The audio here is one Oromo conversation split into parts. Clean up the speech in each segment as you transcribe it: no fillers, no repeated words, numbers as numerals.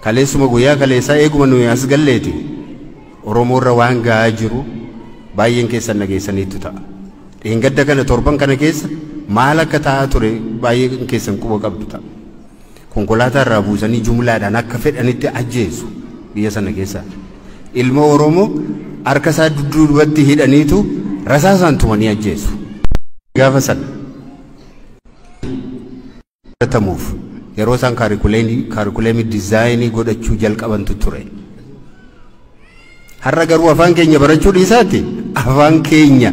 kaleessuma guyyaa kaleessaa eeguma nuyi as galleeti Oromoorra waan gahaa jiru baay'een keessan nageessaniitu ta'a. Dheengadda kana torban kana keessa maal akka ta'aa ture baay'een keessan quba qabdu ta'a. Konkolaataa irraa buusanii jumlaadhaan akka fedhanitti ajjeesu biyya sana keessaa. Ilma Oromoo harka isaa dudduubatti hidhaniitu rasaasaan tumanii ajjeesu. Gaafa sana tamuuf yeroo isaan kaarikuleemii diizaayinii godhachuu jalqabantu ture. Har'a garuu afaan keenya barachuu dhiisaatti afaan keenya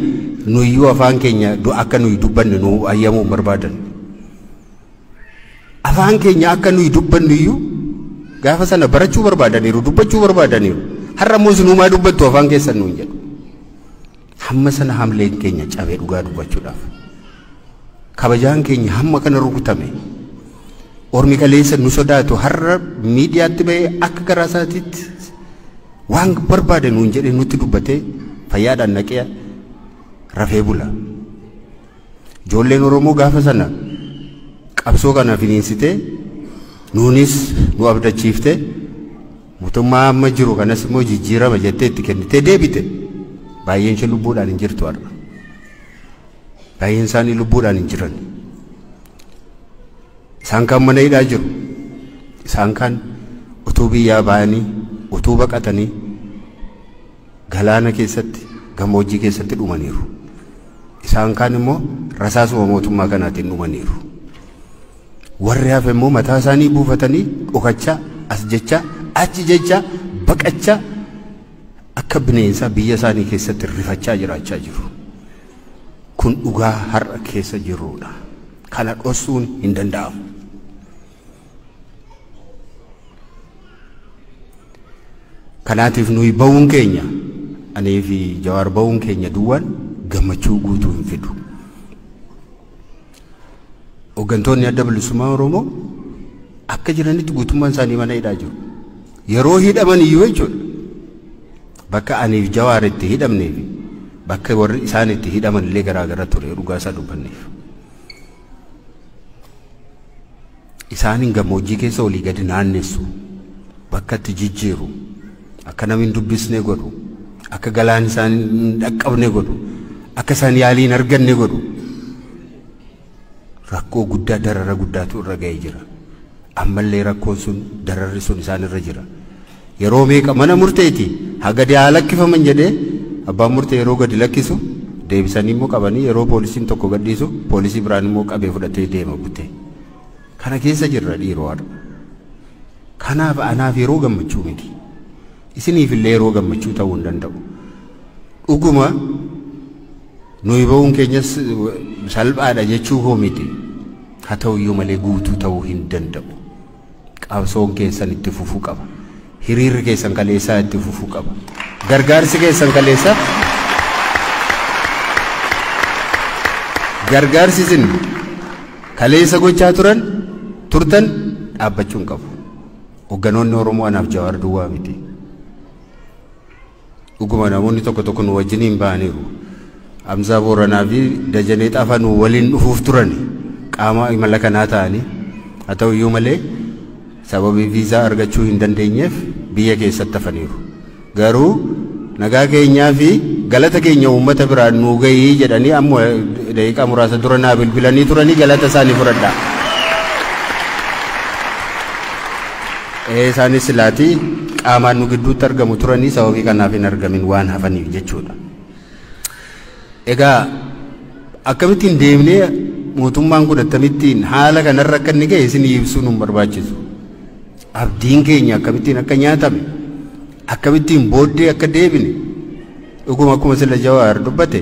nuyyuu afaan keenya akka nuyi dubbanne nu ayyamuu barbaadan. Afaan keenya akka nuyi dubbannu iyyuu gaafa sana barachuu barbaadaniiru dubbachuu barbaadaniiru. Har'a immoo sinumaa dubbattu afaan keessan nuun jedhu. Hamma sana hamleen keenya cabee dhugaa dubbachuudhaaf. Kabajaan keenya hamma kana rukutame. Ormi kaleessa nu sodaatu har'a miidiyaatti bahee akka garaa isaatiitti waan barbaade nuun jedhee nutti dubbatee fayyaadhaan naqee rafee bula. Ijoolleen Oromoo gaafa sana qabsoo kana finiinsitee nuunis nu abdachiiftee mootummaa amma jiru kanas immoo jijjiirama jettee itti kennitee deebite. Baay'een ishee lubbuudhaan hin jirtu har'a. Baay'een isaanii lubbuudhaan hin jiran. Isaan kan mana hidhaa jiru. Isaan kan utuu biyyaa ba'anii utuu baqatanii galaana keessatti gammoojjii keessatti dhumaniiru. Isaan kan immoo rasaasuma mootummaa kanaatiin dhumaniiru. Warri hafe immoo mataa isaanii buufatanii dhokachaa as jechaa achi jechaa baqachaa akka bineensaa biyya isaanii keessatti rifachaa jiraachaa jiru. Kun dhugaa har'a keessa jirudha. Kana dhoksuun hin danda'amu. Kanaatiif nuyi ba'uun keenyaanii fi Jawaar ba'uun keenya duwwaan gammachuu guutuu hin fidu. Hooggantoonni adda bilisummaa Oromoo akka jiranitti guutummaan isaanii mana hidhaa jiru. Yeroo hidhaman iyyuu jechuudha. Bakka aniif Jawaar itti hidhamnee fi bakka warri isaan itti hidhaman illee garaagara ture dhugaa isaa dubbanneef. Isaanin gammoojjii keessa olii gadi naannessu bakka itti jijjiiru akka namni hin dubbisne godhu akka galaan isaan hin dhaqqabne godhu akka isaan yaalii hin arganne godhu rakkoo guddaa darara guddaatu irra ga'ee jira. Ammallee rakkoon sun dararri sun isaan irra jira. Yeroo meeqa mana murteeti hagadi haa lakkifaman jedhee abbaan murtee yeroo gadi lakkisu deebisanii immoo qabanii yeroo poolisiin tokko gadhiisu poolisii biraan immoo qabee fudhatee deema butee. Kana keessa jirra dhiiroo haadha. Kanaaf anaaf yeroo gammachuu miti. Isiniif illee yeroo gammachuu ta'uu hin danda'u. Dhuguma nuyi ba'uun keenyas salphaadha jechuu koo miti. Haa ta'u iyyuu malee guutuu ta'uu hin danda'u. Qabsoon keessan itti fufuu qaba. Hiriirri keessan kaleessaa itti fufuu qaba. Gargaarsi keessan kaleessaa gargaarsi isin kaleessa gochaa turtan dhaabbachuu hin qabu. Hogganoonni Oromoo anaaf Jawaar duwwaa miti. Dhuguma namoonni tokko tokko nu wajjiniin ba'aniiru. Hamzaa Booranaa fi Dajanee Xaafaa nu waliin dhufuuf turan qaama imala kanaa ta'anii haa ta'u iyyuu malee sababii viizaa argachuu hin dandeenyeef biyya keessatti hafaniiru. Garuu nagaa keenyaa fi galata keenya uummata biraan nuu gahii jedhanii ammoo daqiiqaa muraasa dura naa bilbilanii turanii galata isaanii fudhadhaa. Isaanis silaatii qaamaan nu gidduutti argamu turanii sababii kanaaf hin argamin waan hafaniif jechuudha. Egaa akkamittiin deemnee mootummaan kun akkamittiin haala kanarra akka inni ga'e isin ibsuun hin barbaachisu. Abdiin keenya akkamittiin akka nyaatame akkamittiin booddee akka deebine dhuguma akkuma sila Jawaar dubbate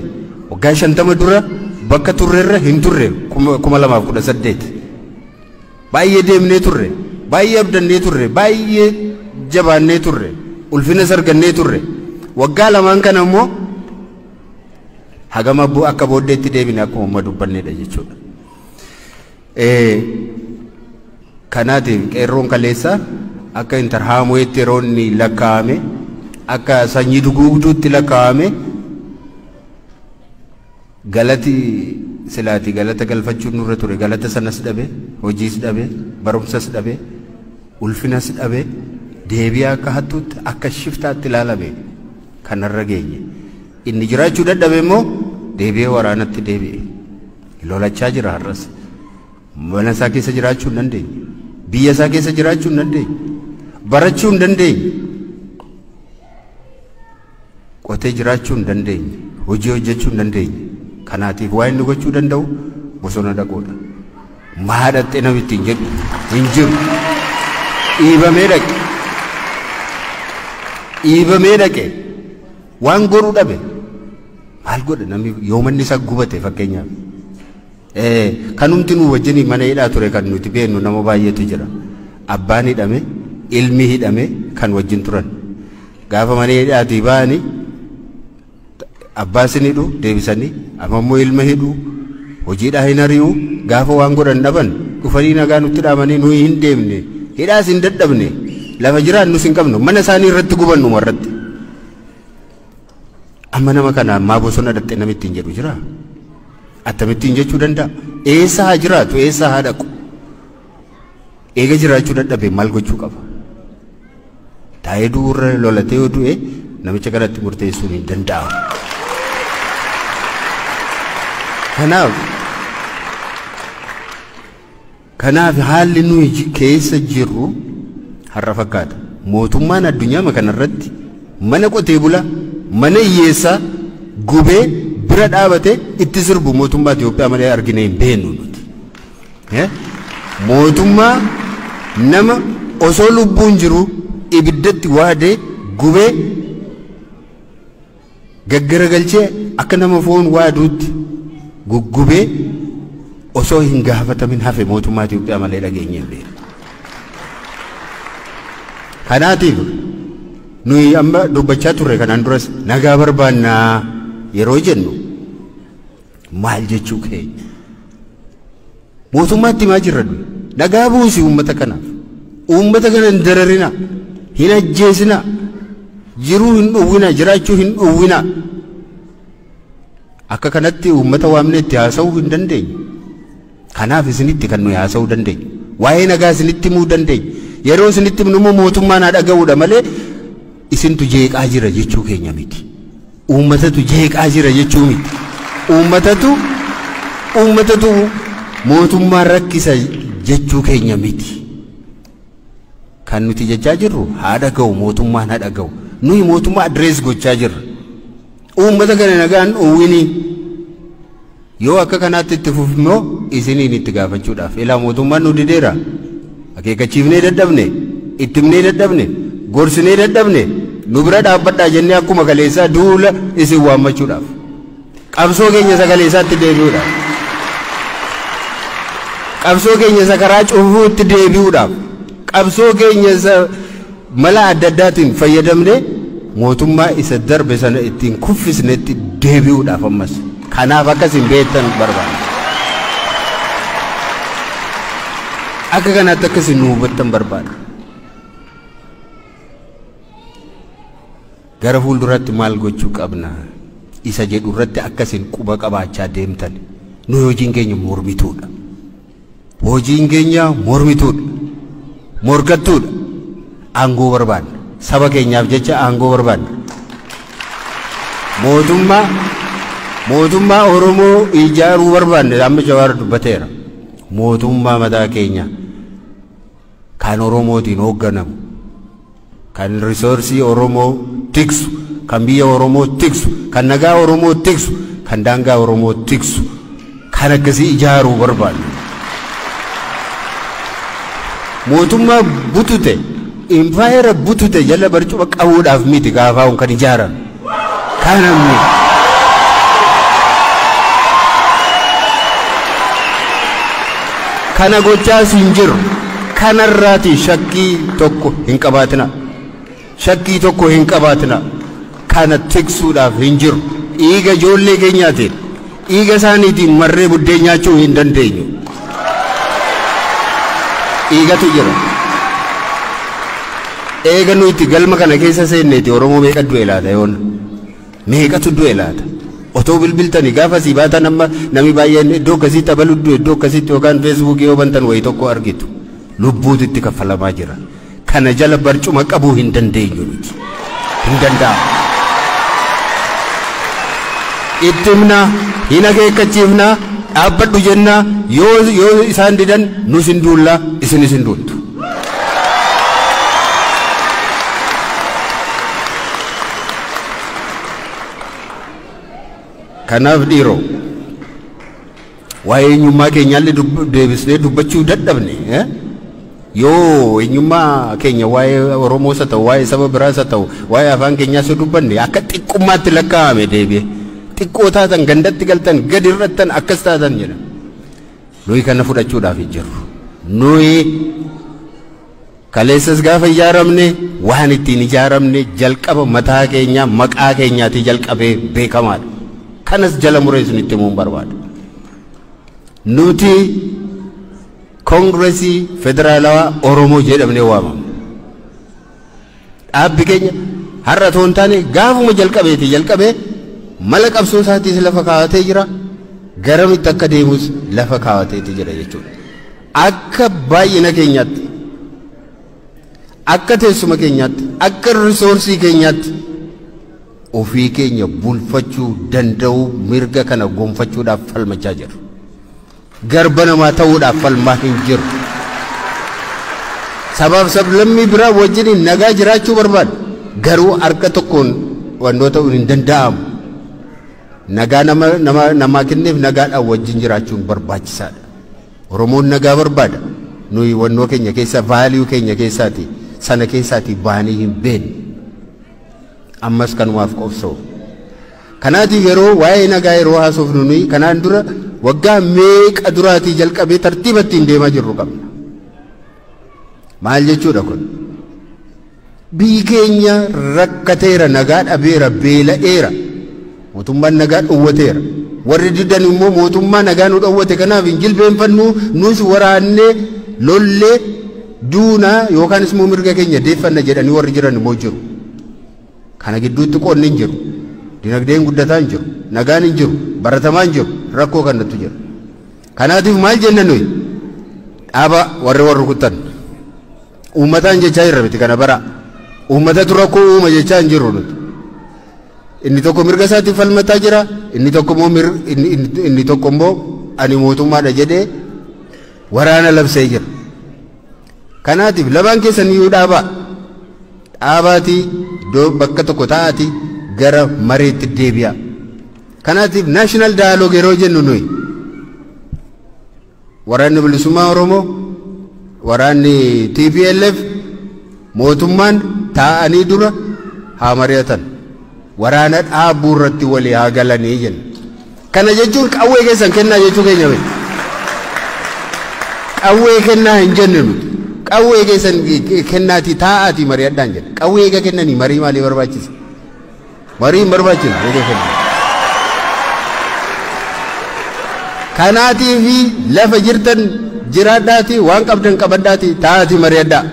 waggaa 50 dura bakka turreerra hin turre 2018 baay'ee deemnee turre baay'ee abdannee turre baay'ee jabaannee turre ulfina sargannee turre waggaa lamaan kana immoo hagama akka booddeetti deebine akkuma amma dubbanneedha jechuudha. Kanaatiif qeerroon kaleessa akka intarhaamuutti yeroo inni lakkaa'ame akka sanyii duguugduutti lakkaa'ame galati silaati galata galfachuun nurra ture galata sanas dhabe hojiis dhabe barumsas dhabe ulfinas dhabe deebi'aa akka hattuutti akka shiftaatti ilaalame kanarra geenye inni jiraachuu dadhabe immoo deebi'ee waraanatti deebi'e lolachaa jira har'as mana isaa keessa jiraachuu hin dandeenye biyya isaa keessa jiraachuu hin dandeenye barachuu hin dandeenye qotee jiraachuu hin dandeenye hojii hojjechuu hin dandeenye kanaatiif waa inni gochuu danda'u bosona dhaquudha maadhaxxe namitti hin jedhu hin jiru dhiibamee dhaqe waan godhuu dhabe maal godha namni yoo manni isaa gubate fakkeenyaaf kanumti nu wajjin mana hidhaa ture kan nuti beeknu nama baay'eetu jira abbaan hidhame ilmi hidhame kan wajjin turan gaafa mana hidhaatii ba'anii abbaa sin hidhu deebisanii ammoo ilma hidhu hojiidhaa hin ari'u gaafa waan godhan dhaban dhufanii nagaa nutti dhaamanii nuyi hin deemne hidhaas hin dadhabne lafa jiraannus hin qabnu mana isaanii irratti gubannu warratti amma nama kana ammaa bosona dhaqxe namitti hin jedhu jira attamittiin jechuu danda'a eessa haa jiraatu eessa haa dhaqu eega jiraachuu dadhabe maal gochuu qaba taa'ee du'urra lolatee yoo du'e namicha kanatti murteessuun hin danda'amu kanaaf haalli nuyi keessa jirru har'a fakkaata mootummaan addunyaa kanarratti mana qotee bula mana hiyyeessaa gubee bira dhaabate itti sirbu mootummaa Itoophiyaa malee argine hin beeknu nuti mootummaa nama osoo lubbuun jiru ibiddatti waadee gubee gaggaragalchee akka nama foon waaduutti guggubee osoo hin gaafatamin hafe mootummaa Itoophiyaa malee dhageenye hin beeknu kanaatiif nuyi amma dubbachaa turre kanaan duras nagaa barbaannaa yeroo jennu maal jechuu keenya mootummaatti maa jirra nagaa buusi uummata kanaaf uummata kana hin dararina hin ajjeesina jiruu hin dhowwina jiraachuu hin dhowwina akka kanatti uummata waamne itti haasa'uu hin dandeenye kanaaf isinitti kan nuyi haasa'uu dandeenye waa'ee nagaa isinitti himuu dandeenye yeroo isinitti himnu mootummaan haa dhaga'uudha malee isintu jeeqaa jira jechuu keenya miti uummatatu jeeqaa jira jechuu miti uummatatu mootummaa rakkisa jechuu keenya miti kan nuti jechaa jirru haa dhaga'u mootummaan haa dhaga'u nuyi mootummaa adrees gochaa jirra uummata kana nagaan dhowwinii yoo akka kanaatti itti fufnoo isiniin itti gaafachuudhaaf ilaa mootummaan nu dideera akeekachiifnee dadhabne ittimnee dadhabne gorsinee dadhabne nu bira dhaabbadhaa jennee akkuma kaleessaa duula isin waammachuudhaaf qabsoo keenya sagaleessaatti deebi'uudhaaf qabsoo keenya sakaraa cufuutti deebi'uudhaaf qabsoo keenya mala adda addaatiin fayyadamne mootummaa isa darbe sana ittiin kuffisnetti deebi'uudhaaf ammas kanaaf akkasin beektan barbaada akka kanaatti akkasin nu hubattan barbaada gara fuulduratti maal gochuu qabna isa jedhu irratti akkasin quba qabaachaa deemtan nu hojiin keenya mormituudha morkattuudha aangoo barbaadna saba keenyaaf jecha aangoo barbaadna mootummaa Oromoo ijaaruu barbaadne amma Jawaar dubbateera mootummaa mataa keenya kan Oromootiin hoogganamu kan risoorsii Oromoo tiksu kan biyya Oromoo tiksu kan nagaa Oromoo tiksu kan daangaa Oromoo tiksu kan akkasii ijaaruu barbaadne mootummaa butute impaayera butute jala barcuma qabuudhaaf miti gaafaa'uun kan ijaaran kanamni kana gochaas hin jiru kanarraati shakkii tokko hin qabaatina kana tiksuudhaaf hin jiru dhiiga ijoollee keenyaatiin dhiiga isaaniitiin marree buddeen nyaachuu hin dandeenyu dhiigatu jira eega nuti galma kana keessa seenneeti Oromoo meeqa du'e laata yoon meeqatu du'e laata otoo bilbiltanii gaafa si baatan amma namni baay'een iddoo akkasitti abalu du'e iddoo akkasitti yookaan feesbuukii yoo bantan wayii tokko argitu lubbuutitti kaffalamaa jira. Kana jala barcuma qabuu hin dandeenyu nuti. Hin danda'amu. Itti himna, hin akeekkachiifna, dhaabbadhu jenna, yoo isaan didan nus hin duulla, isinis hin duultu. Kanaaf dhiiroo waa'ee eenyummaa keenyaallee deebisnee dubbachuu dadhabne yoo eenyummaa keenya waa'ee Oromoos haa ta'u waa'ee saba biraas haa ta'u waa'ee afaan keenyaas dubbanne akka xiqqummaatti lakkaa'ame deebi'e xiqqoo taatan gandatti galtan gadi irrattan akkas taatan jedha. Nuyi kana fudhachuudhaaf hin jirru. Nuyi kaleessas gaafa ijaaramne waan ittiin ijaaramne jalqaba mataa keenyaa maqaa keenyaatti jalqabee beekamaadha. Kanas jala mureessuun itti himuun barbaada. Nuti Koongireesii Federaalawaa Oromoo jedhamnee waamamna. Dhaabbi keenya har'a toon taane gaafuma jalqabee mala qabsoo isaatiis lafa kaawwatee jira. Garamitti akka deemus lafa kaawwateeti jira jechuudha. Akka baay'ina keenyaatti, akka teessuma keenyaatti, akka risoorsii keenyaatti ofii keenya bulfachuu danda'u mirga kana gonfachuudhaaf falmachaa jiru. Garba namaa ta'uudhaaf falmaa hin jiru. Sabaaf sablammii biraa wajjin nagaa jiraachuu barbaadu. Garuu harka tokkoon wannoo ta'uun hin danda'amu. Nagaa namaa kenneef nagaadhaan wajjin jiraachuun barbaachisaadha. Oromoon nagaa barbaada. Nuyi wannoo keenya keessa vaaliyuu keenya keessaati sana keessaati baanii hin beekne. Ammas kanumaaf qobsoo. Kanaatiif yeroo waa'ee nagaa yeroo haasofnu nuyi kanaan dura waggaa meeqa duraatii jalqabee tartiibatti hin deemaa jirru qabna. Maal jechuudha kun? Biyyi keenya rakkateera, nagaa dhabeera, beela'eera. Mootummaan nagaa dhowwateera. Warri diddan immoo mootummaa nagaa nu dhowwate kanaaf hin jilbeenfannu nus waraannee lollee duunaa yookaanis immoo mirga keenya deeffanna jedhanii warri jiran immoo jiru. Kana gidduutti qoonni hin jiru. Dinagdeen guddataa hin jiru. Nagaan hin jiru. Baratamaa hin jiru. Rakkoo kanatu jira. Kanaatiif maal jenna nuyi? Dhaaba warri rukuttan. Uummataan jechaa jirra miti kana bara. Uummatatu rakkoo uuma jechaa hin jirru nuti. Inni tokko mirga isaatiif falmataa jira. Inni tokko immoo ani mootummaadha jedhee waraana labsee jira. Kanaatiif lamaan keessan iyyuu dhaabaa. Dhaabaatii bakka tokko taa'aatii gara mareetti deebi'a. Kanaatiif national dialogue yeroo jennu nuyi waraanni bilisummaa Oromoo, waraanni TPLF, mootummaan taa'anii dura haa mari'atan. Waraana dhaabuu irratti walii haa galanii jenna. Kana jechuun qawwee keessan kennaa jechuu keenya miti. Qawwee kennaa hin jenne nuti. Qawwee keessan kennaatii taa'aatii mari'adhaan jenna. Qawwee eega kennanii marii maalii barbaachisa? Marii hin barbaachisu eega kennan. Kanaatiif lafa jirtan jiraadhaatii waan qabdan qabadhaatii taa'aatii mari'adhaa.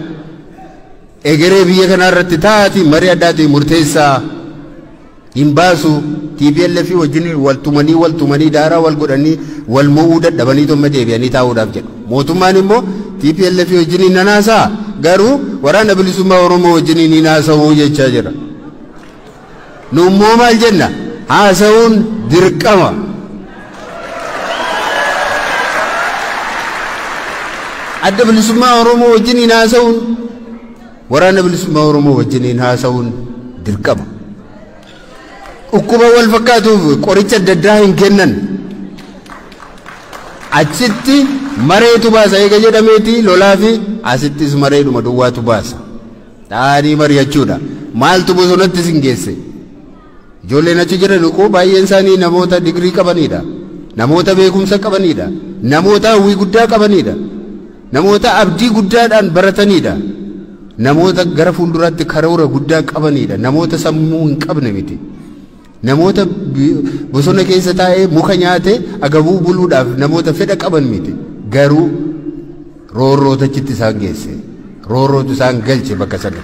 Egeree biyya kanaa irratti taa'aatii mari'adhaatii murteessaa. Hin baasu TPLF wajjin waltumanii daaraa wal godhanii wal mo'uu dadhabanii tomma deebi'anii taa'uudhaaf jedhu. Mootummaan immoo TPLF wajjin nanaasaa garuu waraana bilisummaa Oromoo wajjin ni naasa'uu jechaa jira. Nu immoo maal jenna? Haasa'uun dirqama. Adda bilisummaa Oromoo wajjin haasa'uun waraana bilisummaa Oromoo wajjin haasa'uun dirqama. Dhukkuba wal fakkaatuuf qoricha adda addaa hin kennan. Achitti mareetu baasa eega jedhameeti lolaa fi asittis mareedhuma duwwaatu baasa. Taa'anii mari'achuudha. Maaltu bosonatti sin geesse? Ijoolleen achi jiran koo baay'een isaanii namoota digrii qabanidha. Namoota beekumsa qabanidha. Namoota hawwii guddaa qabanidha. Namoota abdii guddaadhaan baratanidha. Namoota gara fuulduraatti karoora guddaa qabanidha. Namoota sammuu hin qabne miti. Namoota bosona keessa taa'ee muka nyaatee agabuu buluudhaaf namoota fedha qaban miti. Garuu roorrootachitti isaan geesse. Roorrootu isaan galche bakka sana.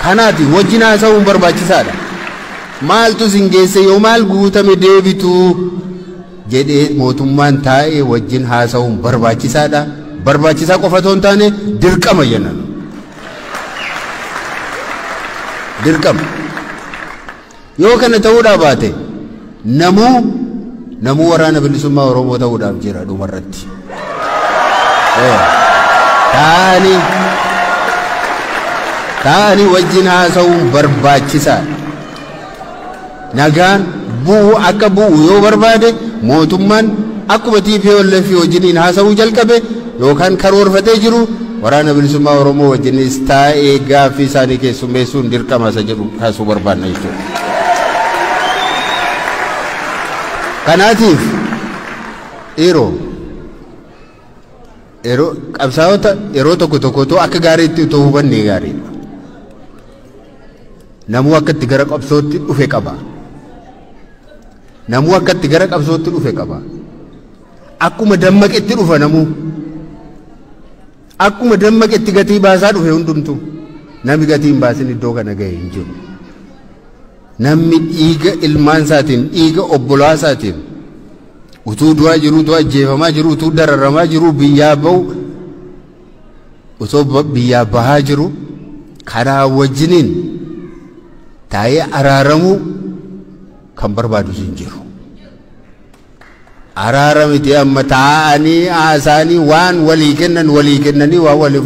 Kanaati wajjin haasa'uun barbaachisaadha. Maaltu sin geesse yoo maal guutame deebitu jedhee mootummaan taa'ee wajjin haasa'uun barbaachisaadha. barbaachisaa qofa otoo hin taane dirqama jennan. Dirqama. Yoo kana ta'uudhaa baate namuu waraana bilisummaa Oromoo ta'uudhaaf jira dhumarratti. Taa'anii wajjin haasa'uun barbaachisaadha. Nagaan bu'u akka bu'u yoo barbaade mootummaan akkuma TPLF wajjiniin haasa'uu jalqabe yookaan karoorfatee jiru waraana bilisummaa Oromoo wajjinis taa'ee gaaffii isaanii keessummeessuun dirqama isa jedhu kaasuu barbaanna jechuudha. Kanaatiif yeroo qabsaa'ota yeroo tokko akka gaariitti utoo hubannee gaariidha. Namuu akka itti gara qabsootti dhufe qaba. Namuu akka itti gara qabsootti dhufe qaba. Akkuma dammaqetti dhufa namuu. Akkuma dammaqetti gatii baasaa dhufe hundumtu. Namni gatii hin baasin iddoo kana ga'e hin jiru. Namni dhiiga ilmaan isaatiin, dhiiga obbolaa isaatiin utuu du'aa jiru, utuu ajjeefamaa jiru, utuu dararamaa jiru, biyyaa bahu, utoo biyyaa bahaa jiru, karaa wajjiniin taa'ee araaramuu kan barbaadu hin jiru. Araaramiti amma taa'anii haasaanii waan walii kennanii waan walii